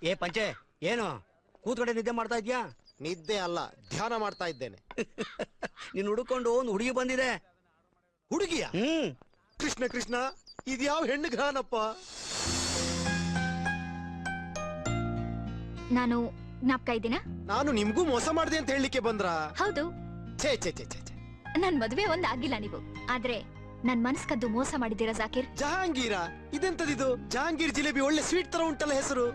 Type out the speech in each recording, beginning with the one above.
ಏ ಪಂಚೆ ಏನು ಕೂತ್ಕಡೆ ನಿದ್ದೆ ಮಾಡ್ತಾ ಇದ್ಯಾ? ನಿದ್ದೆ ಅಲ್ಲ, ಧ್ಯಾನ ಮಾಡ್ತಾ ಇದ್ದೇನೆ. ನೀನ್ ಹುಡುಕೊಂಡು ಒಂದು ಹುಡುಗಿ ಬಂದಿದೆ. ಹುಡುಗಿಯ? ಕೃಷ್ಣ ಕೃಷ್ಣ, ಇದ್ಯಾವ ಹೆಣ್ಣು ಗ್ರಹನಪ್ಪ? ನಾನು ಜ್ಞಾಪಕ ಇದ್ದೀನ? ನಾನು ನಿಮ್ಗೂ ಮೋಸ ಮಾಡಿದೆ ಅಂತ ಹೇಳಲಿಕ್ಕೆ ಬಂದ್ರ? ಹೌದು. ಛೇ ಛೇ ಛೇ ಛೇ, ನನ್ ಮದ್ವೆ ಒಂದ್ ಆಗಿಲ್ಲ ನೀವು, ಆದ್ರೆ ನನ್ ಮನಸ್ ಕದ್ದು ಮೋಸ ಮಾಡಿದ್ದೀರಾ ಜಾಕಿರ್. ಜಹಾಂಗೀರ? ಇದೆಂತದಿದು? ಜಹಾಂಗೀರ್ ಜಿಲೇಬಿ ಒಳ್ಳೆ ಸ್ವೀಟ್ ತರ ಉಂಟಲ್ಲ ಹೆಸರು.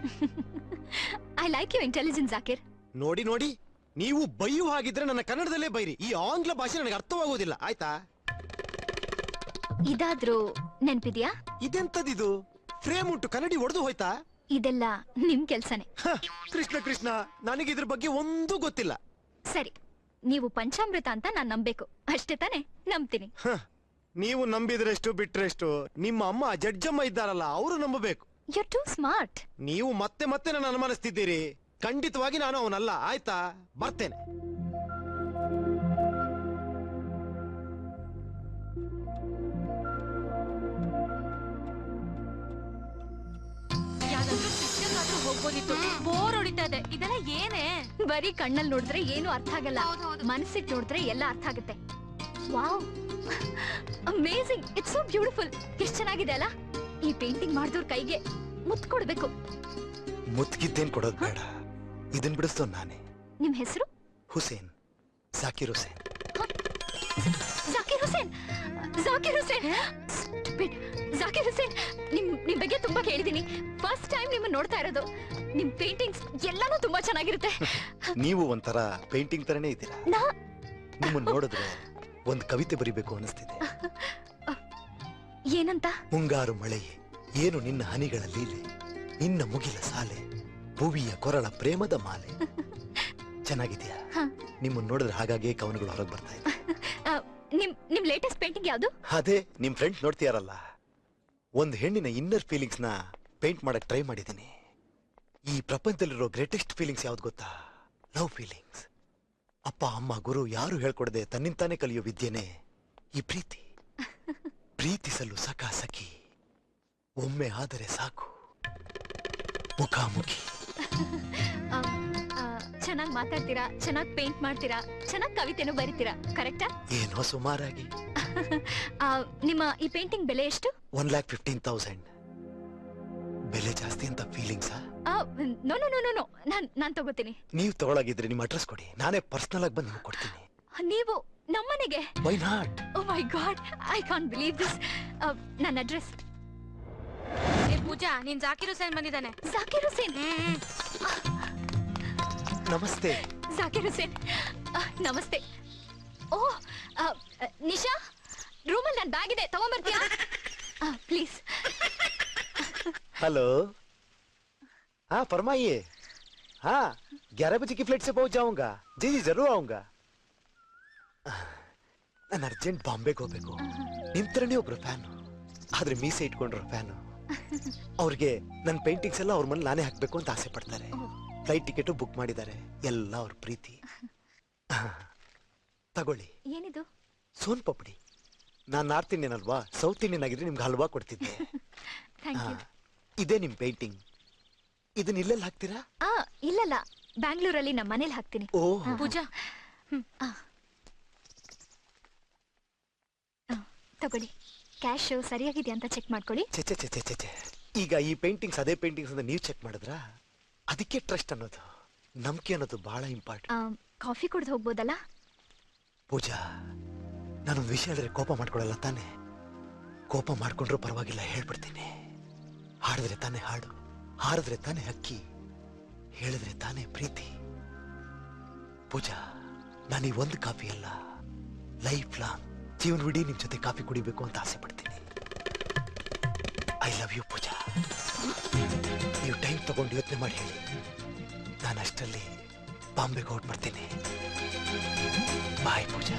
I like you intelligence Zakir. ನೋಡಿ ನೋಡಿ, ನೀವು ಬೈಯು ಹಾಗಿದ್ರೆ ನನ್ನ ಕನ್ನಡದಲ್ಲೇ ಬೈರಿ. ಈ ಆಂಗ್ಲ ಭಾಷೆ ನನಗೆ ಅರ್ಥವಾಗುವುದಿಲ್ಲ, ಆಯ್ತಾ? ಇದಾದ್ರೂ ನೆನ್ಪಿದ್ಯಾ? ಇದೆಂತದಿದು? ಫ್ರೇಮ್ ಉಂಟು, ಕನ್ನಡಿ ಒಡೆದು ಹೋಯ್ತಾ? ಇದೆಲ್ಲ ನಿಮ್ ಕೆಲ್ಸನೇ. ಕೃಷ್ಣ ಕೃಷ್ಣ, ನನಗೆ ಇದ್ರ ಬಗ್ಗೆ ಒಂದೂ ಗೊತ್ತಿಲ್ಲ. ಸರಿ, ನೀವು ಪಂಚಾಮೃತ ಅಂತ ನಾನ್ ನಂಬೇಕು ಅಷ್ಟೇ ತಾನೆ? ನಂಬ್ತೀನಿ. ನೀವು ನಂಬಿದ್ರೆಷ್ಟು ಬಿಟ್ರೆಷ್ಟು, ನಿಮ್ಮ ಅಮ್ಮ ಜಡ್ಜಮ್ಮ ಇದ್ದಾರಲ್ಲ, ಅವರು ನಂಬಬೇಕು. You too smart. ನೀವು ಮತ್ತೆ ಮತ್ತೆ ನನ್ನ ಅನುಮಾನಿಸ್ತಿದ್ದೀರಿ. ಖಂಡಿತವಾಗಿ ನಾನು ಅವನಲ್ಲ, ಆಯ್ತಾ? ಬರ್ತೇನೆ. ಹೋಗ್ಬೋದಿತ್ತು, ಬೋರ್ ಹೊಡಿತಾ ಇದೆ. ಇದೆಲ್ಲ ಏನೇ? ಬರೀ ಕಣ್ಣಲ್ಲಿ ನೋಡಿದ್ರೆ ಏನು ಅರ್ಥ ಆಗಲ್ಲ, ಮನಸ್ಸಿಟ್ಟು ನೋಡಿದ್ರೆ ಎಲ್ಲ ಅರ್ಥ ಆಗುತ್ತೆ. Wow, amazing, it's so beautiful. ಎಷ್ಟು ಚೆನ್ನಾಗಿದೆ ಅಲ್ಲ? ಈ ಪೇಂಟಿಂಗ್ ಮಾಡಿದವ್ರ ಕೈಗೆ ಮುತ್ತು ಕೊಡ್ಬೇಕು. ಮುತ್ಗಿದ್ದೇನ್ ಕೊಡೋದು ಬೇಡ, ಇದನ್ ಬಿಡಿಸ್ತೋ ನಾನೇ. ನಿಮ್ ಹೆಸರು? ಹುಸೇನ್, ಜಾಕಿರ್ ಹುಸೇನ್. ಜಾಕಿರ್ ಹುಸೇನ್, ಜಾಕಿರ್ ಹುಸೇನ್, ಜಾಕಿರ್ ಹುಸೇನ್. ನಿಮ್ ಬಗ್ಗೆ ತುಂಬಾ ಕೇಳಿದೀನಿ. ಫಸ್ಟ್ ಟೈಮ್ ನಿಮ್ಮನ್ನ ನೋಡ್ತಾ ಇರೋದು. ನಿಮ್ ಪೇಂಟಿಂಗ್ಸ್ ಎಲ್ಲಾನು ತುಂಬಾ ಚೆನ್ನಾಗಿರುತ್ತೆ. ನೀವು ಒಂಥರ ಪೇಂಟಿಂಗ್ ತರನೇ ಇದ್ದೀರಾ. ನಿಮ್ಮನ್ನ ನೋಡಿದ್ರೆ ಒಂದ್ ಕವಿತೆ ಬರಿಬೇಕು ಅನಿಸ್ತಿದೆ. ಏನಂತ? ಮುಂಗಾರು ಮಳೆಯೇ ಏನು ನಿನ್ನ ಹನಿಗಳ ಲೀಲೆ, ನಿನ್ನ ಮುಗಿಲ ಸಾಲೆ, ಭುವಿಯ ಕೊರಳ ಪ್ರೇಮದ ಮಾಲೆ. ಚೆನ್ನಾಗಿದ್ಯಾ? ನಿಮ್ಮನ್ನ ನೋಡಿದ್ರೆ ಹಾಗಾಗಿ ಕವನಗಳು ಹೊರಗೆ ಬರ್ತಾ ಇದೆ. ನಿಮ್ ಲೇಟೆಸ್ಟ್ ಪೇಂಟಿಂಗ್ ಯಾವುದು? ಅದೇ ನಿಮ್ ಫ್ರೆಂಡ್ ನೋಡ್ತೀಯಾರಲ್ಲ, ಒಂದು ಹೆಣ್ಣಿನ ಇನ್ನರ್ ಫೀಲಿಂಗ್ಸ್ ನ ಪೇಂಟ್ ಮಾಡಕ್ ಟ್ರೈ ಮಾಡಿದ್ದೀನಿ. ಈ ಪ್ರಪಂಚದಲ್ಲಿರೋ ಗ್ರೇಟೆಸ್ಟ್ ಫೀಲಿಂಗ್ಸ್ ಯಾವ್ದು ಗೊತ್ತಾ? Love feelings. ಅಪ್ಪ ಅಮ್ಮ ಗುರು ಯಾರು ಹೇಳ್ಕೊಡದೆ ತನ್ನಿಂತಾನೆ ಕಲಿಯೋ ವಿದ್ಯೆನೆ ಈ ಪ್ರೀತಿ. ಪ್ರೀತಿಸಲು ಸಖ ಸಖಿ ಒಮ್ಮೆ ಆದರೆ ಸಾಕು, ಮುಖಾಮುಖಿ. ಚೆನ್ನಾಗಿ ಮಾತಾಡ್ತೀರಾ, ಚೆನ್ನಾಗಿ ಪೇಂಟ್ ಮಾಡ್ತೀರಾ, ಚೆನ್ನಾಗಿ ಕವಿತೆನೂ ಬರೀತೀರಾ, ಕರೆಕ್ಟಾ? ಏನೋ ಸುಮಾರಾಗಿ. ನಿಮ್ಮ ಈ ಪೇಂಟಿಂಗ್ ಬೆಲೆ ಎಷ್ಟು? 1,15,000. ಬೆಲೆ ಜಾಸ್ತಿ ಅಂತ feelings? No no no no no, ನಾನ್ ತಗೋತೀನಿ. ನೀವು ತಗೊಳಗಿದ್ರೆ ನಿಮ್ಮ ಅಡ್ರೆಸ್ ಕೊಡಿ, ನಾನೇ ಪರ್ಸನಲ್ ಆಗಿ ಬಂದು ನಿಮ್ಗೆ ಕೊಡ್ತೀನಿ. ನೀವು ನಮ್ಮನೆಗೆ? Why not? Oh my God, I can't believe this. ನನ್ನ ಅಡ್ರೆಸ್. ಪೂಜಾ, ನೀನ್ ಜಾಕಿರ್ ಹುಸೇನ್ ಬಂದಿದ್ದಾನೆ. ಜಾಕಿರ್ ಹುಸೇನ್? ನಮಸ್ತೆ. ಜಾಕಿರ್ ಹುಸೇನ್ ನಮಸ್ತೆ. ಓ ನಿಶಾ, ರೂಮಲ್ಲಿ ನನ್ನ ಬ್ಯಾಗ್ ಇದೆ, ತಗೊಂಡ್ಬರ್ತೀಯಾ ಪ್ಲೀಸ್? हेलो, हाँ फरमाइए. हाँ, 11 बजे की फ्लाइट से पहुंच जाऊंगा. जी जी जरूर आऊंगा. ನಾನು ಅರ್ಜೆಂಟ್ ಬಾಂಬೆಗೆ ಹೋಗ್ಬೇಕು. ನಿಮ್ ತರನೇ ಒಬ್ರು ಫ್ಯಾನು, ಆದ್ರೆ ಮೀಸೆ ಇಟ್ಕೊಂಡ್ರು ಫ್ಯಾನು. ಅವ್ರಿಗೆ ನನ್ನ ಪೇಂಟಿಂಗ್ಸ್ ಎಲ್ಲ ಅವ್ರ ಮನೇಲಿ ನಾನೇ ಹಾಕ್ಬೇಕು ಅಂತ ಆಸೆ ಪಡ್ತಾರೆ. ಫ್ಲೈಟ್ ಟಿಕೆಟ್ ಬುಕ್ ಮಾಡಿದ್ದಾರೆ, ಎಲ್ಲ ಅವ್ರ ಪ್ರೀತಿ. ತಗೊಳ್ಳಿ. ಏನಿದು? ಸೋನ್ ಪಪಡಿ. ನಾನ್ ನಾರ್ತ್ ಇಂಡಿಯನ್ ಅಲ್ವಾ, ಸೌತ್ ಇಂಡಿಯನ್ ಆಗಿದ್ರೆ ನಿಮ್ಗೆ ಹಲ್ವಾ ಕೊಡ್ತಿದ್ದೆ. ಇದೇ ನಿಮ್ ಪೇಂಟಿಂಗ್. ಇದನ್ನ ಇಲ್ಲೆಲ್ಲ ಹಾಕ್ತೀರಾ? ಇಲ್ಲಲ್ಲ, ಬ್ಯಾಂಗ್ಳೂರಲ್ಲಿ ನಮ್ಮ ಮನೇಲಿ ಹಾಕ್ತೀನಿ. ಓ ಪೂಜಾ, ತಗೊಳ್ಳಿ. ಕ್ಯಾಶ್ ಸರಿಯಾಗಿದೆಯಾ ಅಂತ ಚೆಕ್ ಮಾಡ್ಕೊಳ್ಳಿ. ಈಗ ಈ ಪೇಂಟಿಂಗ್ಸ್ ಅದೇ ಪೇಂಟಿಂಗ್ಸ್ ಅಂತ ನೀವು ಚೆಕ್ ಮಾಡಿದ್ರಾ? ಅದಕ್ಕೆ ಟ್ರಸ್ಟ್ ಅನ್ನೋದು, ನಂಬಿಕೆ ಅನ್ನೋದು ಬಹಳ ಇಂಪಾರ್ಟೆಂಟ್. ಕಾಫಿ ಕುಡ್ದು ಹೋಗ್ಬೋದಲ್ಲ? ಪೂಜಾ, ನಾನೊಂದು ವಿಷಯ ಹೇಳಿದ್ರೆ ಕೋಪ ಮಾಡ್ಕೊಳಲ್ಲ ತಾನೆ? ಕೋಪ ಮಾಡ್ಕೊಂಡ್ರೂ ಪರವಾಗಿಲ್ಲ, ಹೇಳ್ಬಿಡ್ತೀನಿ. ಹಾಡಿದ್ರೆ ತಾನೇ ಹಾಡು, ಹಾರಿದ್ರೆ ತಾನೇ ಹಕ್ಕಿ, ಹೇಳಿದ್ರೆ ತಾನೇ ಪ್ರೀತಿ. ಪೂಜಾ, ನಾನು ಈ ಒಂದು ಕಾಫಿ ಅಲ್ಲ, ಲೈಫ್ ಲಾಂಗ್ ಜೀವನವಿಡೀ ನಿಮ್ ಜೊತೆ ಕಾಫಿ ಕುಡಿಬೇಕು ಅಂತ ಆಸೆ ಪಡ್ತೀನಿ. ಐ ಲವ್ ಯು ಪೂಜಾ. ನೀವು ಟೈಮ್ ತಗೊಂಡು ಯೋಚನೆ ಮಾಡಿ ಹೇಳಿ, ನಾನು ಅಷ್ಟರಲ್ಲಿ ಬಾಂಬೆಗೆ ಔಟ್ ಮಾಡ್ತೀನಿ. Bye Pooja.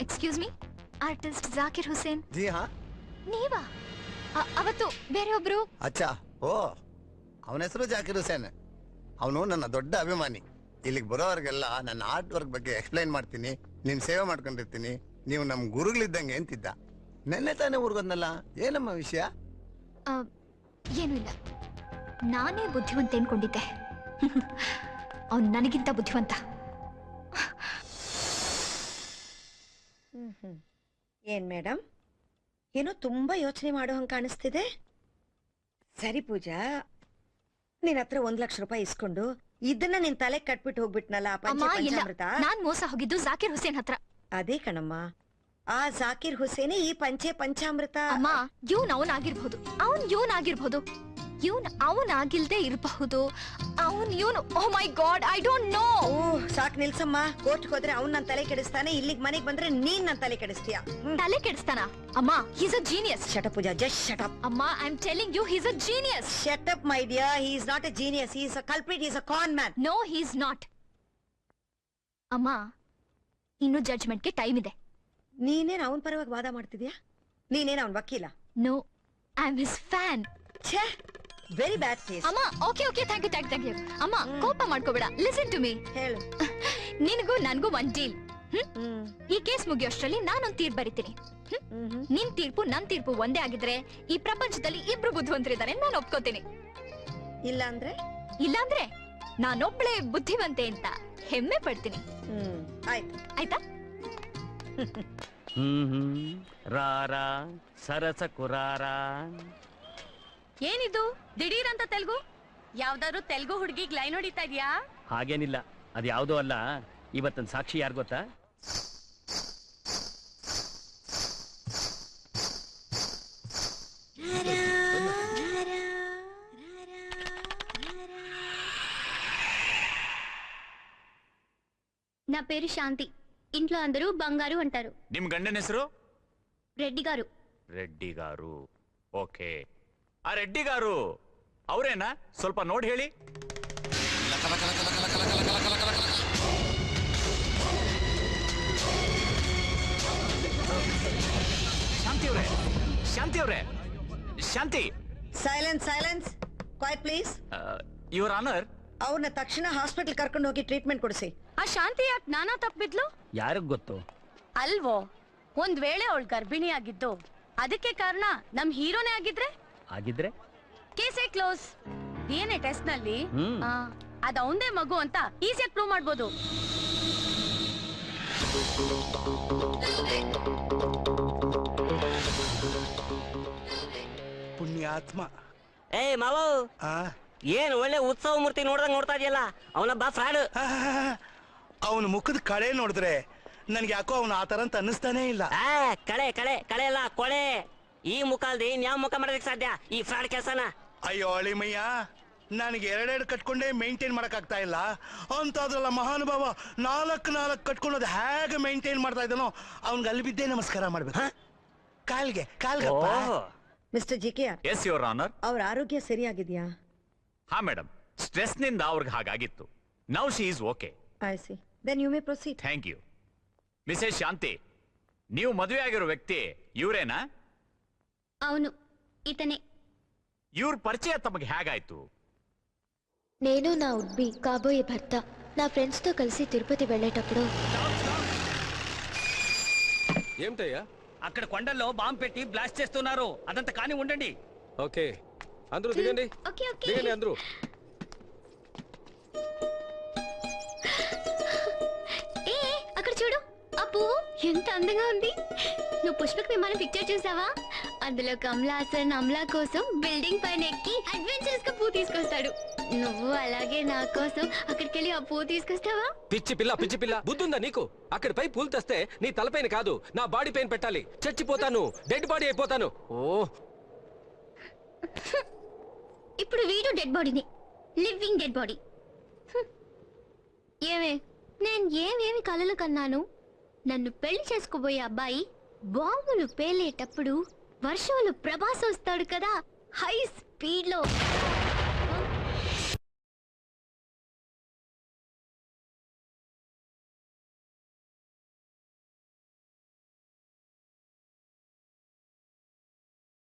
Excuse me, artist Zakir Hussain. ಜಿ ಹಾ. ನೀವಾ? ಅವತ್ತು ಬೇರೆಯೊಬ್ರು. ಅಚ್ಚಾ, ಓ, ಅವನ ಹೆಸರು ಜಾಕಿರ್ ಹುಸೇನ್. ಅವನು ನನ್ನ ದೊಡ್ಡ ಅಭಿಮಾನಿ. ಇಲ್ಲಿಗೆ ಬರೋವ್ರಿಗೆಲ್ಲ ನನ್ನ ಆರ್ಟ್ ವರ್ಕ್ ಬಗ್ಗೆ ಎಕ್ಸ್ಪ್ಲೈನ್ ಮಾಡ್ತೀನಿ, ನಿನ್ ಸೇವೆ ಮಾಡ್ಕೊಂಡಿರ್ತೀನಿ, ನೀವು ನಮ್ ಗುರುಗಳಿದ್ದಂಗೆ ಅಂತಿದ್ದ. ನೆನ್ನೆ ತಾನೇ ಊರ್ಗೊಂದಲ್ಲ, ಏನಮ್ಮ ವಿಷಯ? ಏನೂ ಇಲ್ಲ, ನಾನೇ ಬುದ್ಧಿವಂತ ಅನ್ಕೊಂಡಿದ್ದೆ. ಅವ್ನು ನನಗಿಂತ ಬುದ್ಧಿವಂತ. ಏನ್ ಮೇಡಮ್, ಏನೋ ತುಂಬಾ ಯೋಚನೆ ಮಾಡೋ ಹಂಗ ಕಾಣಿಸ್ತಿದೆ. ಸರಿ ಪೂಜಾ, ನಿನ್ ಹತ್ರ 1 ಲಕ್ಷ ರೂಪಾಯಿ ಇಸ್ಕೊಂಡು ಇದನ್ನ ನಿನ್ ತಲೆ ಕಟ್ಬಿಟ್ಟು ಹೋಗ್ಬಿಟ್ನಲ್ಲ ಆ ಅಮ್ಮ, ಇಲ್ಲ, ಪಂಚಾಮೃತ. ನಾನ್ ಮೋಸ ಹೋಗಿದ್ದು ಜಾಕಿರ್ ಹುಸೇನ್ ಹತ್ರ. ಅದೇ ಕಣಮ್ಮ, ಆ ಜಾಕಿರ್ ಹುಸೇನೆ ಈ ಪಂಚಾಮೃತ. ಅಮ್ಮ, ಅವನ್ ಆಗಿರ್ಬಹುದು, ಇವನ್ ಆಗಿರ್ಬಹುದು, ಅವನ್ ಆಗಿಲ್ದೆ ಇರಬಹುದು, ಓ my God, I don't know. ಓ ಸಾಕ್ ನಿಲ್ಸಮ್ಮ, ಕೋರ್ಟ್ ಹೋದ್ರೆ ಅವ್ನ್ ನನ್ ತಲೆ ಕೆಡಿಸ್ತಾನೆ, ಇಲ್ಲಿಗ್ ಮನೆಗ್ ಬಂದ್ರೆ ನೀನ್ ನನ್ ತಲೆ ಕೆಡಿಸ್ತೀಯ. ತಲೆ ಕೆಡಿಸ್ತಾನ? ಅಮ್ಮ, he's a genius. Shut up Pooja, just shut up. ಅಮ್ಮ, I am telling you, he's a genius. Shut up my dear, he is not a genius, he is a culprit, he is a con man. No, he is not. ಅಮ್ಮ, ಇನ್ನು ಜಡ್ಜ್ಮೆಂಟ್ಗೆ time ಇದೆ. ನೀನೇನ್ ಅವನ್ ಪರವಾಗಿ ವಾದ ಮಾಡ್ತಿದ್ಯಾ? ನೀನೇನ್ ಅವನ್ ವಕೀಲ? No, I am his fan. ಛೇ, ವೆರಿ ಬ್ಯಾಡ್ ಕೇಸ್. ಅಮ್ಮ, ಓಕೆ ಓಕೆ, ಥ್ಯಾಂಕ್ ಯು. ಅಮ್ಮ, ಕೋಪ ಮಾಡ್ಕೋಬೇಡ, ಲಿಸನ್ ಟು ಮೀ. ಹೇಳು. ನಿನಗೂ ನನ್ಗೂ ಒಂದ್ ಡೀಲ್. ಈ ಕೇಸ್ ಮುಗಿಯೋಷ್ಟ್ರಲ್ಲಿ ನಾನೊಂದ್ ತೀರ್ಪು ಬರಿತೀನಿ. ನಿನ್ ತೀರ್ಪು ನನ್ ತೀರ್ಪು ಒಂದೇ ಆಗಿದ್ರೆ ಈ ಪ್ರಪಂಚದಲ್ಲಿ ಇಬ್ರು ಬುದ್ಧಿವಂತರಿದ್ದಾರೆ, ನಾನು ಒಪ್ಕೋತೀನಿ. ಇಲ್ಲಾಂದ್ರೆ ನಾನೊಬ್ಳೆ ಬುದ್ಧಿವಂತೆ ಅಂತ ಹೆಮ್ಮೆ ಪಡ್ತೀನಿ. ಆಯ್ತು, ಆಯ್ತಾ? ರಾರ ಸರಸ ಕುರಾರ. ಏನಿದು ದಿಢೀರ್ ಅಂತ ತೆಲುಗು? ಯಾವ್ದಾದ್ರು ತೆಲುಗು ಹುಡುಗಿಗ್ ಲೈನ್ ಹೊಡಿತಾ ಇದ್ಯಾ? ಹಾಗೇನಿಲ್ಲ, ಅದು ಯಾವುದೋ ಅಲ್ಲ. ಇವತ್ತೊಂದು ಸಾಕ್ಷಿ ಯಾರು ಗೊತ್ತಾ? నా పేరు శాంతి. ఇంట్లో అందరూ బంగారు అంటారు. ನಿಮ್ ಗಂಡನ ಹೆಸರು? రెడ్డి గారు. ರೆಡ್ಡಿ ಗಾರು. ಓಕೆ, ಆ ರೆಡ್ಡಿ ಗಾರು ಅವರೇನಾ? ಸ್ವಲ್ಪ ನೋಡಿ ಹೇಳಿ. ಶಾಂತಿ ಅವ್ರೆ, Shanti. Silence, quiet please. Your honour, ಅವ್ರನ್ನ ತಕ್ಷಣ ಹಾಸ್ಪಿಟಲ್ ಕರ್ಕೊಂಡು ಹೋಗಿ ಟ್ರೀಟ್ಮೆಂಟ್ ಕೊಡಿಸಿ. ಆ ಶಾಂತಿ ಯಾಕೆ ನಾನಾ ತಪ್ಪಿದ್ಲು? ಯಾರಿಗ್ ಗೊತ್ತು? ಅಲ್ವೋ, ಒಂದ್ ವೇಳೆ ಅವಳು ಗರ್ಭಿಣಿ ಆಗಿದ್ದು ಅದಕ್ಕೆ ಕಾರಣ ನಮ್ ಹೀರೋನೇ ಆಗಿದ್ರೆ ಕೇಸೇ ಕ್ಲೋಸ್. DNA ಟೆಸ್ಟ್ ನಲ್ಲಿ ಅದ್ ಅವಂದೇ ಮಗು ಅಂತ ಈಸಿಯಾಗಿ ಪ್ರೂವ್ ಮಾಡ್ಬೋದು. ಪುಣ್ಯಾತ್ಮ. ಏ ಮಾವ, ಏನ್ ಒಳ್ಳೆ ಉತ್ಸವ ಮೂರ್ತಿ ನೋಡ್ದಂಗ್ ನೋಡ್ತಾ ಇದೆಯಲ್ಲ, ಅವನಬ್ಬ ಫ್ರಾಡ್. ಅವನ ಮುಖದ ಕಳೆ ನೋಡಿದ್ರೆ ನನ್ಗೆ ಯಾಕೋ ಅವನ ಆತರ ಅಂತ ಅನ್ನಿಸ್ತಾನೆ ಇಲ್ಲ. ಕಳೆ ಕಳೆ ಕಳೆ ಅಲ್ಲ, ಕೊಳೆ. ಈ ಮುಖ ಅಲ್ದೆ ಇನ್ಯಾವ ಮುಖ ಮಾಡೋದಕ್ಕೆ ಸಾಧ್ಯ ಈ ಫ್ರಾಡ್ ಕೆಲಸನ? ಅಯ್ಯೋ ಅಳಿಮಯ್ಯ, ನನಗೆ 2 ಕಟ್ಕೊಂಡೇ ಮೇಂಟೈನ್ ಮಾಡಕ್ ಆಗ್ತಾ ಇಲ್ಲ ಅಂತದ್ರಲ್ಲ ಮಹಾನುಭಾವ 4 ಕಟ್ಕೊಂಡೋದು ಹೇಗೆ ಮೇಂಟೈನ್ ಮಾಡ್ತಾ ಇದ್ದಾನೋ ಅವ್ನ್ಗೆ ಅಲ್ಲಿ ಬಿದ್ದೇ ನಮಸ್ಕಾರ ಮಾಡ್ಬೇಕು. ಕಾಲ್ಗೆ mister G K, yes your honour. ಅವ್ರ ಆರೋಗ್ಯ ಸರಿಯಾಗಿದ್ಯಾ? ಹಾ ಮೇಡಮ್, ಸ್ಟ್ರೆಸ್ ನಿಂದ ಅವ್ರಿಗೆ ಹಾಗಾಗಿತ್ತು. Now she is okay. I see, then you may proceed. Thank you. Mrs Shanti, ನೀವು ಮದುವೆ ಆಗಿರೋ ವ್ಯಕ್ತಿ ಇವರೇನಾ? అవును, ఇతనే. ಇವ್ರ ಪರಿಚಯ ತಮಗೆ ಹೇಗಾಯ್ತು? నేను నా ఉడ్బి కాబోయే భర్త నా ఫ్రెండ్స్ తో కలిసి తిరుపతి వెళ్ళేటప్పుడు. ఏమిటయ్యా? అక్కడ కొండల్లో బాంబు పెట్టి బ్లాస్ట్ చేస్తున్నారు, అదంతా కానీ ఉండండి. ఓకే, అందరూ దిగండి. ఓకే ఓకే, దిగండి అందరూ. ఏ అక్కడ చూడు, ఆ పువ్వు ఎంత అందంగా ఉంది. నువ్వు పుష్పక విమానం పిక్చర్ చూసావా? అందులో కమలాసన్ అమలా కోసం బిల్డింగ్ పైన ఎక్కి అడ్వెంచరస్ గా పువ్వు తీసుకొస్తాడు. నువ్వు అలాగే నా కోసం అక్కడికి వెళ్ళి ఆ పువ్వు తీసుకొస్తావా? పిచ్చి పిల్ల, బుద్ధుందా నీకు? అక్కడిపై పూలు తెస్తే నీ తలపైన కాదు, నా బాడీ పైన పెట్టాలి. చచ్చిపోతాను, డెడ్ బాడీ అయిపోతాను. ఓ, ఇప్పుడు వీడు డెడ్ బాడీని, లివింగ్ డెడ్ బాడీ. నేను ఏమేమి కలలు కన్నాను. నన్ను పెళ్లి చేసుకోబోయే అబ్బాయి బాంబులు పేలేటప్పుడు వర్షంలో ప్రభాస్ వస్తాడు కదా, హై స్పీడ్ లో